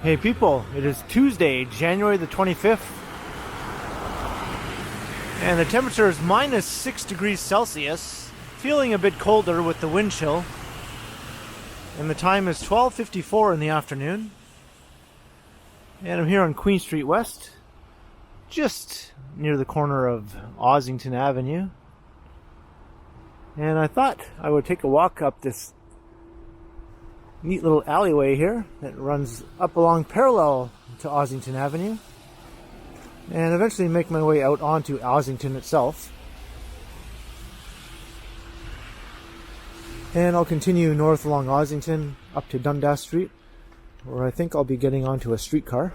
Hey people, it is Tuesday, January the 25th, and the temperature is minus 6 degrees Celsius, feeling a bit colder with the wind chill, and the time is 12:54 in the afternoon, and I'm here on Queen Street West, just near the corner of Ossington Avenue, and I thought I would take a walk up this neat little alleyway here that runs up along parallel to Ossington Avenue and eventually make my way out onto Ossington itself. And I'll continue north along Ossington up to Dundas Street, where I think I'll be getting onto a streetcar.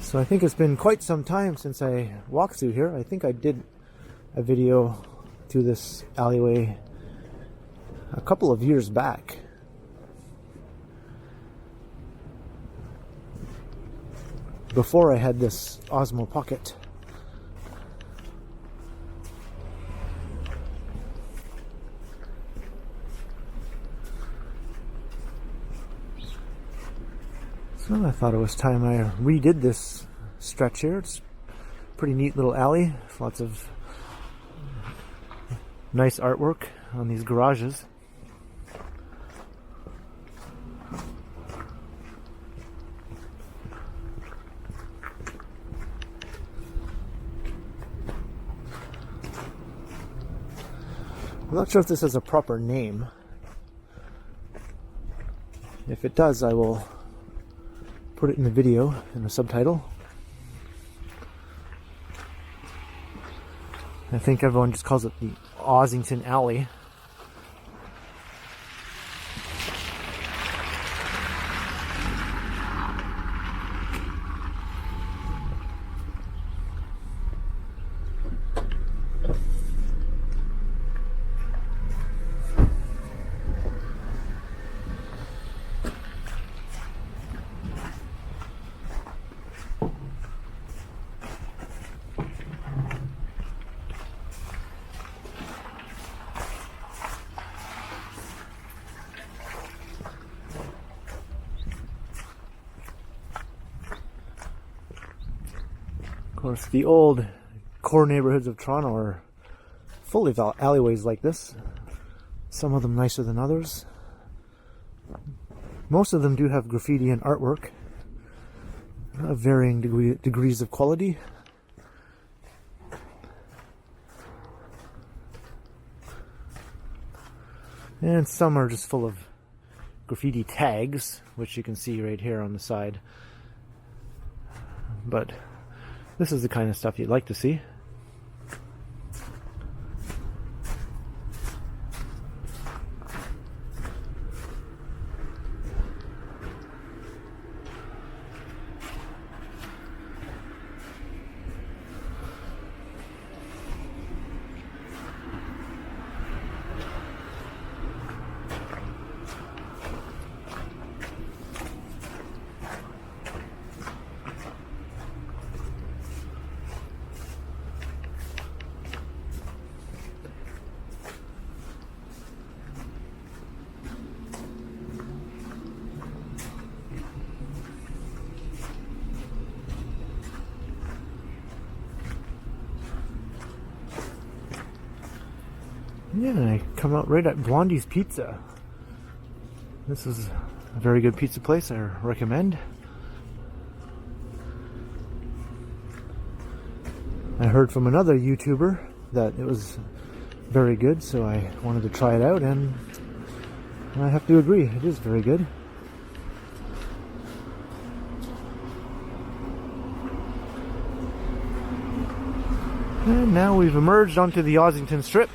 So I think it's been quite some time since I walked through here. I think I did a video through this alleyway a couple of years back. Before I had this Osmo Pocket. So I thought it was time I redid this stretch here. It's a pretty neat little alley. Lots of nice artwork on these garages. I'm not sure if this has a proper name. If it does, I will put it in the video in the subtitle. I think everyone just calls it the Ossington Alley. Of course, the old core neighborhoods of Toronto are full of alleyways like this. Some of them nicer than others. Most of them do have graffiti and artwork of varying degrees of quality. And some are just full of graffiti tags, which you can see right here on the side. But this is the kind of stuff you'd like to see. Yeah, and I come out right at Blondie's Pizza. This is a very good pizza place I recommend. I heard from another YouTuber that it was very good, so I wanted to try it out, and I have to agree, it is very good. And now we've emerged onto the Ossington Strip.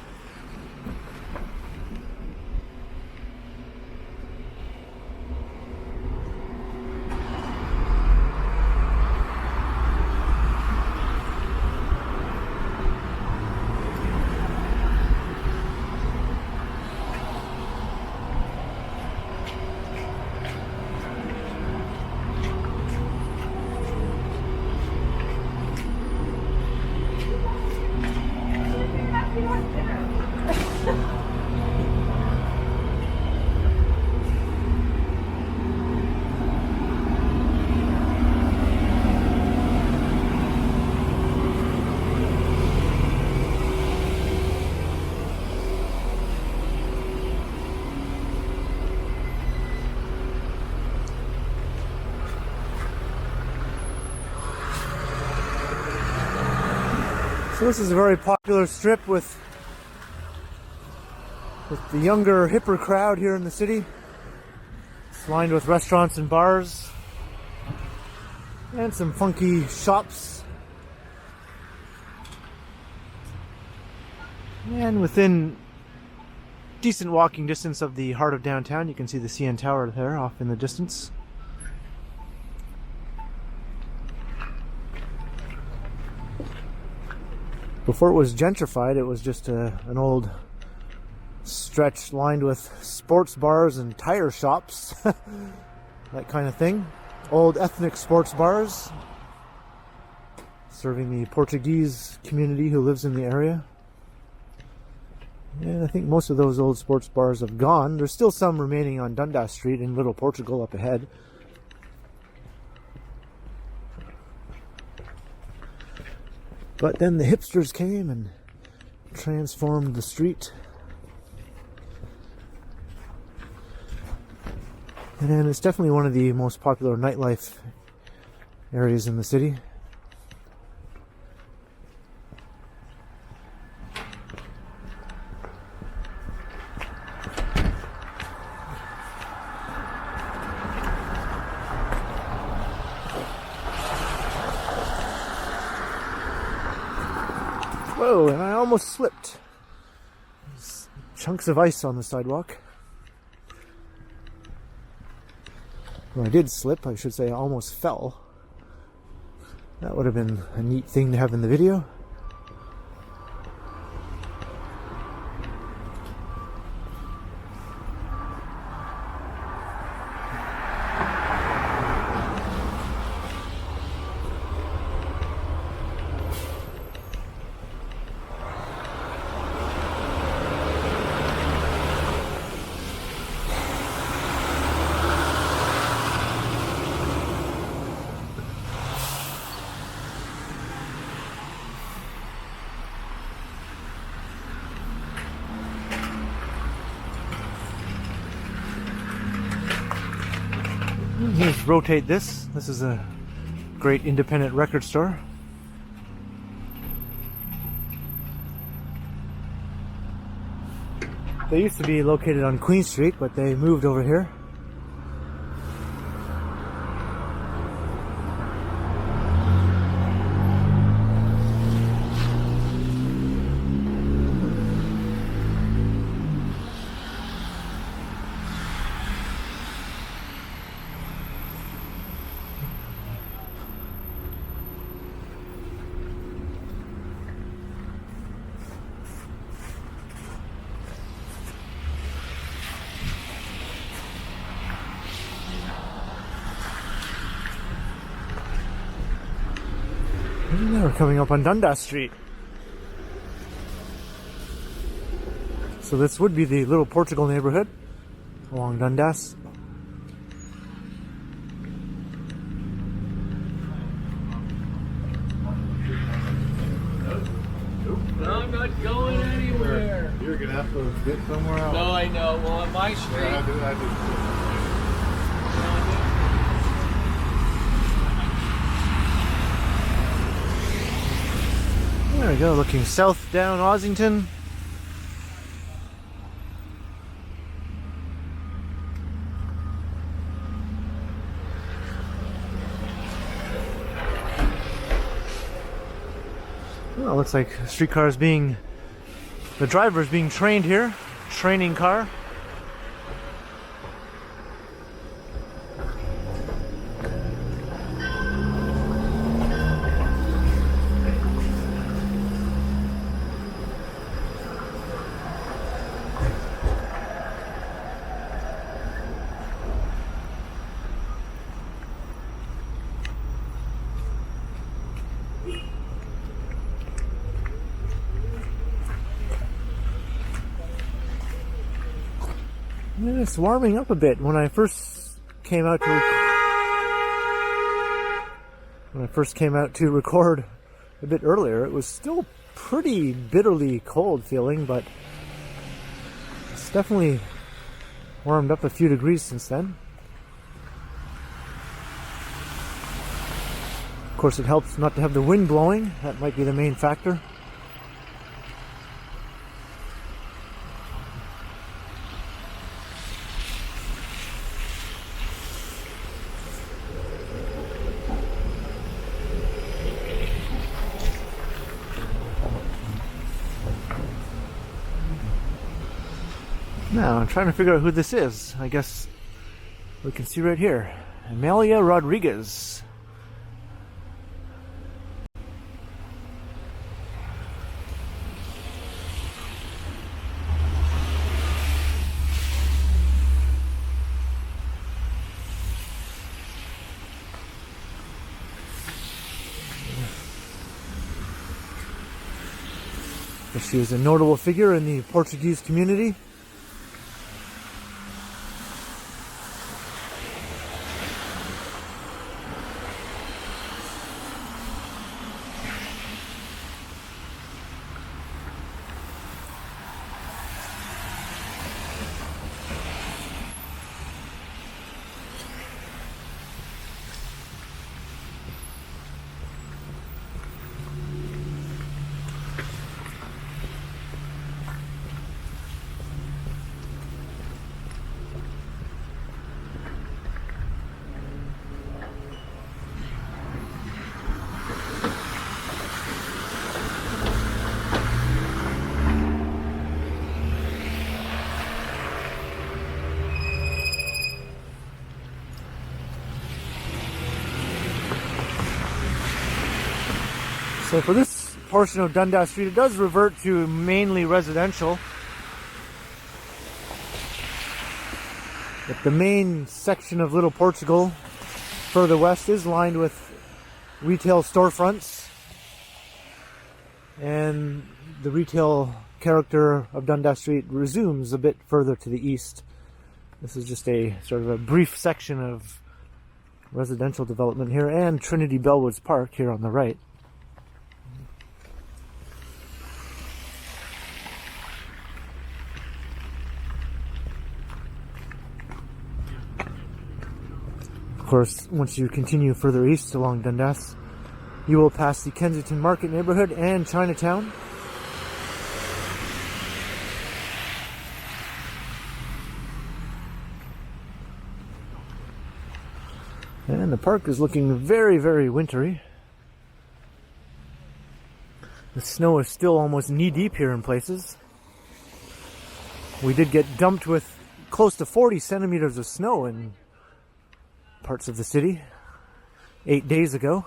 So this is a very popular strip with the younger, hipper crowd here in the city. It's lined with restaurants and bars and some funky shops. And within decent walking distance of the heart of downtown, you can see the CN Tower there off in the distance. Before it was gentrified, it was just an old stretch lined with sports bars and tire shops, that kind of thing. Old ethnic sports bars serving the Portuguese community who lives in the area. And I think most of those old sports bars have gone. There's still some remaining on Dundas Street in Little Portugal up ahead. But then the hipsters came and transformed the street. And it's definitely one of the most popular nightlife areas in the city. Whoa, and I almost slipped. There's chunks of ice on the sidewalk. Well, I did slip, I should say I almost fell. That would have been a neat thing to have in the video. Here's Rotate This. This is a great independent record store. They used to be located on Queen Street, but they moved over here. Now we're coming up on Dundas Street. So this would be the Little Portugal neighborhood along Dundas. I'm not going anywhere. You're gonna have to get somewhere else. No, I know. Well, on my street. Yeah, I do. There we go, looking south down Ossington. Well, looks like the driver is being trained here. Training car. And it's warming up a bit. When I first came out to record a bit earlier, it was still pretty bitterly cold feeling, but it's definitely warmed up a few degrees since then. Of course, it helps not to have the wind blowing. That might be the main factor. Now, I'm trying to figure out who this is. I guess we can see right here. Amelia Rodriguez. She was a notable figure in the Portuguese community. So for this portion of Dundas Street, it does revert to mainly residential. But the main section of Little Portugal further west is lined with retail storefronts. And the retail character of Dundas Street resumes a bit further to the east. This is just a sort of a brief section of residential development here, and Trinity Bellwoods Park here on the right. Of course, once you continue further east along Dundas, you will pass the Kensington Market neighborhood and Chinatown. And the park is looking very, very wintry. The snow is still almost knee-deep here in places. We did get dumped with close to 40 centimeters of snow in parts of the city 8 days ago.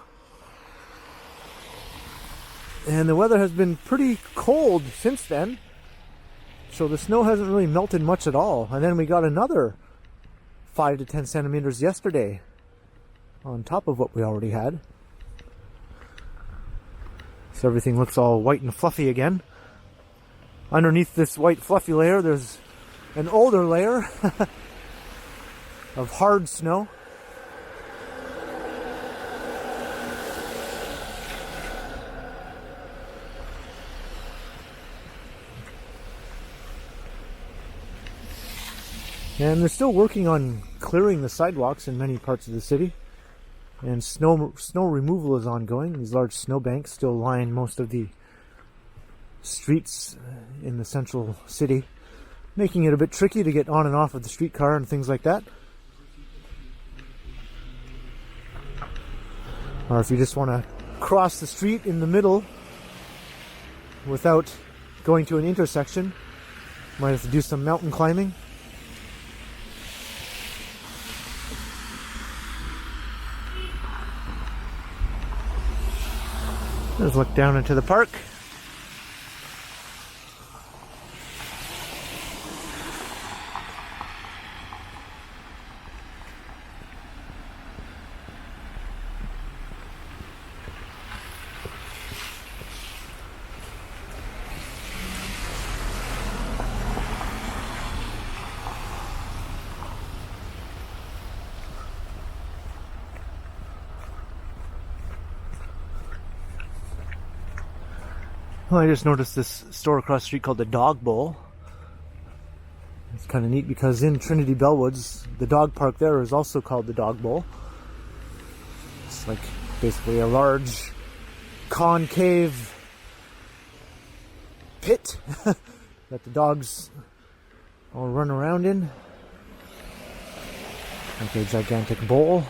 And the weather has been pretty cold since then, so the snow hasn't really melted much at all. And then we got another 5 to 10 centimeters yesterday on top of what we already had. So everything looks all white and fluffy again. Underneath this white fluffy layer, there's an older layer of hard snow. And they're still working on clearing the sidewalks in many parts of the city. And snow removal is ongoing. These large snowbanks still line most of the streets in the central city, making it a bit tricky to get on and off of the streetcar and things like that. Or if you just want to cross the street in the middle without going to an intersection, might have to do some mountain climbing. Let's look down into the park. Well, I just noticed this store across the street called the Dog Bowl. It's kind of neat because in Trinity Bellwoods, the dog park there is also called the Dog Bowl. It's like basically a large concave pit that the dogs all run around in. Like a gigantic bowl.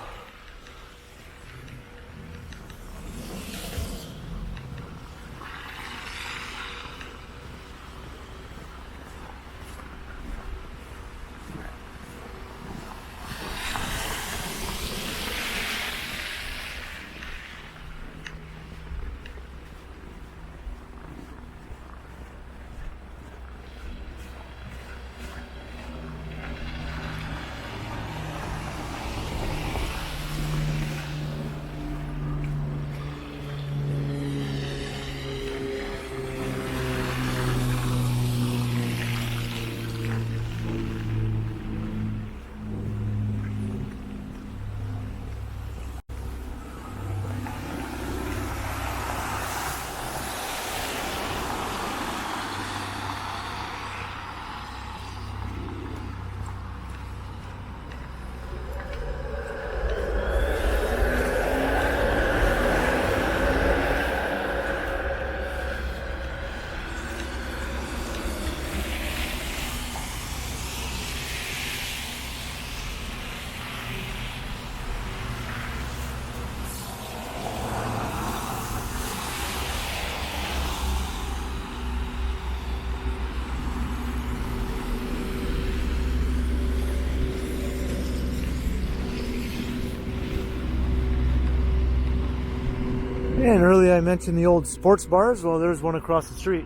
And earlier I mentioned the old sports bars. Well, there's one across the street.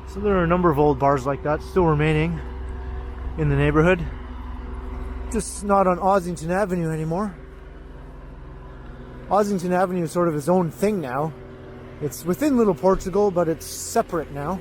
So there are a number of old bars like that still remaining in the neighborhood. Just not on Ossington Avenue anymore. Ossington Avenue is sort of its own thing now. It's within Little Portugal, but it's separate now.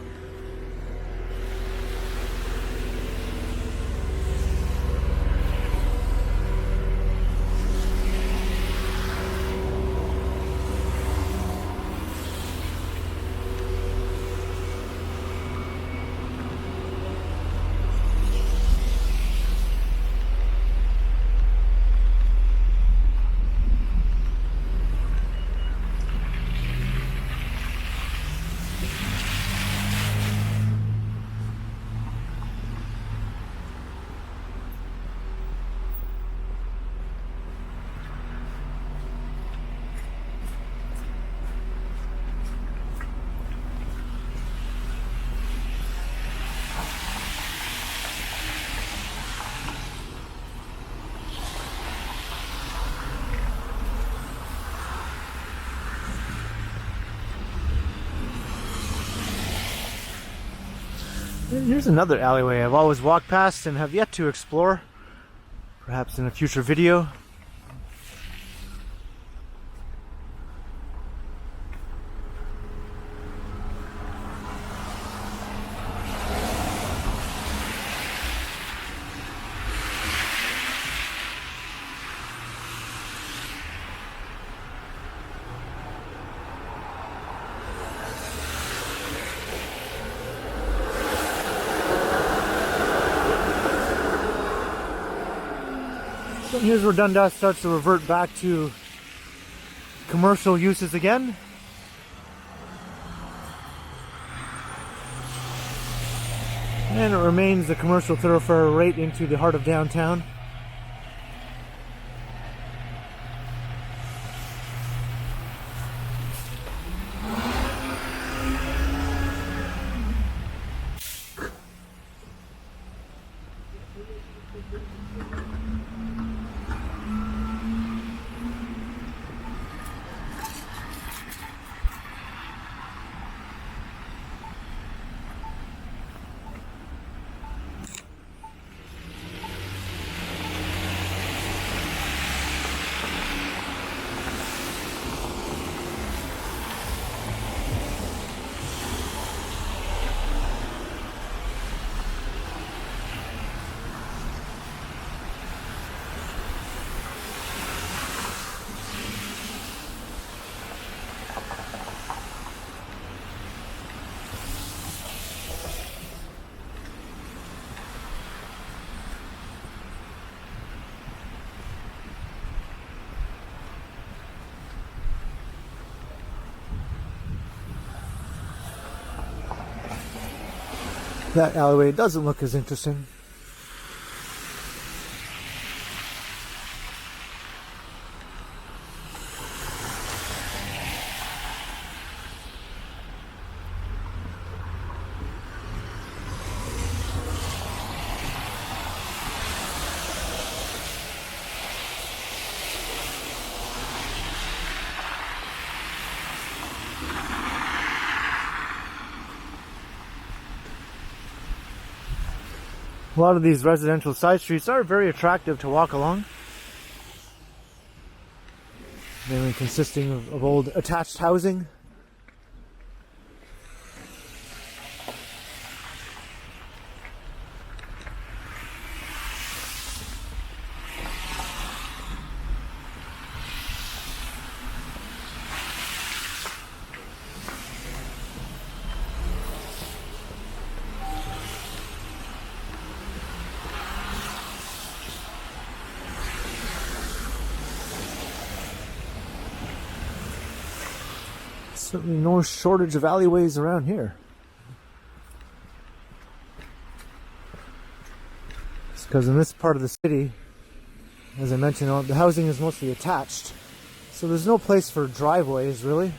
Here's another alleyway I've always walked past and have yet to explore, perhaps in a future video. So here's where Dundas starts to revert back to commercial uses again. And it remains the commercial thoroughfare right into the heart of downtown. That alleyway doesn't look as interesting. A lot of these residential side streets are very attractive to walk along. Mainly consisting of old attached housing. Certainly no shortage of alleyways around here. It's because in this part of the city, as I mentioned, the housing is mostly attached. So there's no place for driveways, really.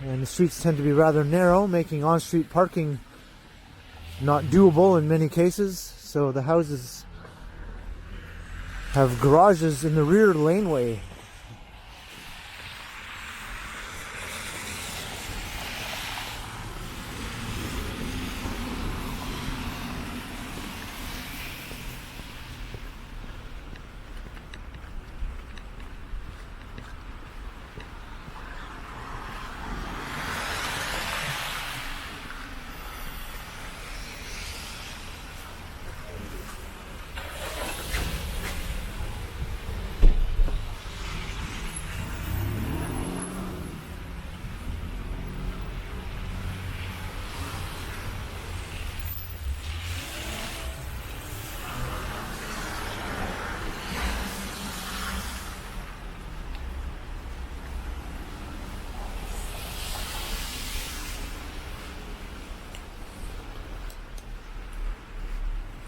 And the streets tend to be rather narrow, making on-street parking not doable in many cases. So the houses have garages in the rear laneway.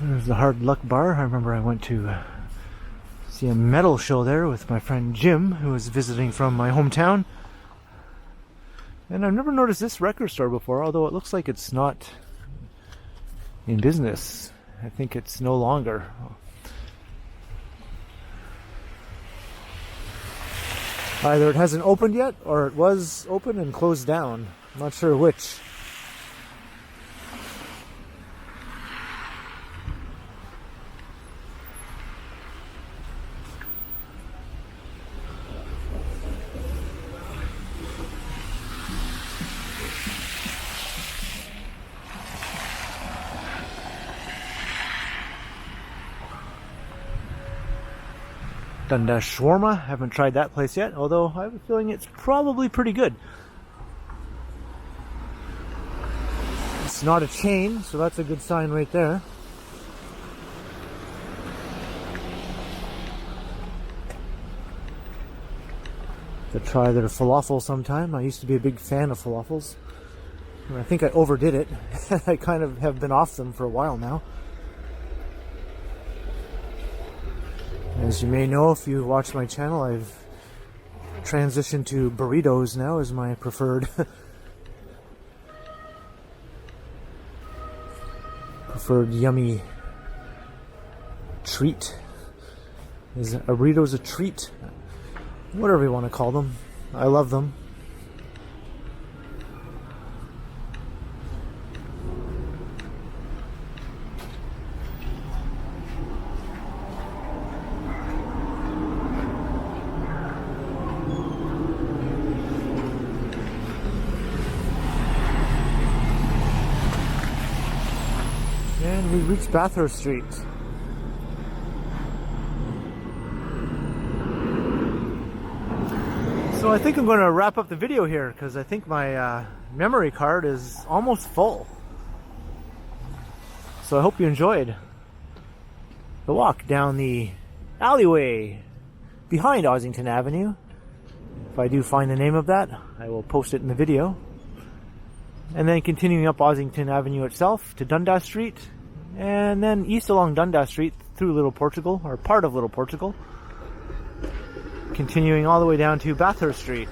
There's the Hard Luck Bar. I remember I went to see a metal show there with my friend Jim, who was visiting from my hometown. And I've never noticed this record store before, although it looks like it's not in business. I think it's no longer. Either it hasn't opened yet, or it was open and closed down. I'm not sure which. Dundas Shawarma, haven't tried that place yet, although I have a feeling it's probably pretty good. It's not a chain, so that's a good sign right there. To try their falafel sometime. I used to be a big fan of falafels. And I think I overdid it. I kind of have been off them for a while now. As you may know, if you watch my channel, I've transitioned to burritos now as my preferred yummy treat. Is burritos a treat? Whatever you want to call them. I love them. And we reached Bathurst Street. So I think I'm going to wrap up the video here because I think my memory card is almost full. So I hope you enjoyed the walk down the alleyway behind Ossington Avenue. If I do find the name of that, I will post it in the video. And then continuing up Ossington Avenue itself to Dundas Street, and then east along Dundas Street through Little Portugal, or part of Little Portugal, continuing all the way down to Bathurst Street.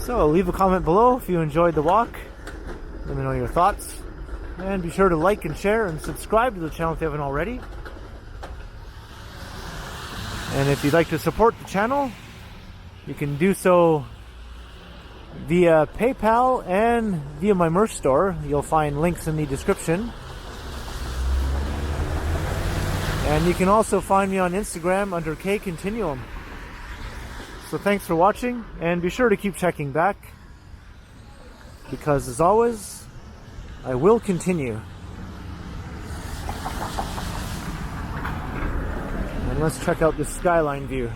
So leave a comment below if you enjoyed the walk. Let me know your thoughts. And be sure to like and share and subscribe to the channel if you haven't already. And if you'd like to support the channel, you can do so via PayPal and via my merch store. You'll find links in the description. And you can also find me on Instagram under KContinuum. So thanks for watching, and be sure to keep checking back, because as always, I will continue. And let's check out this skyline view.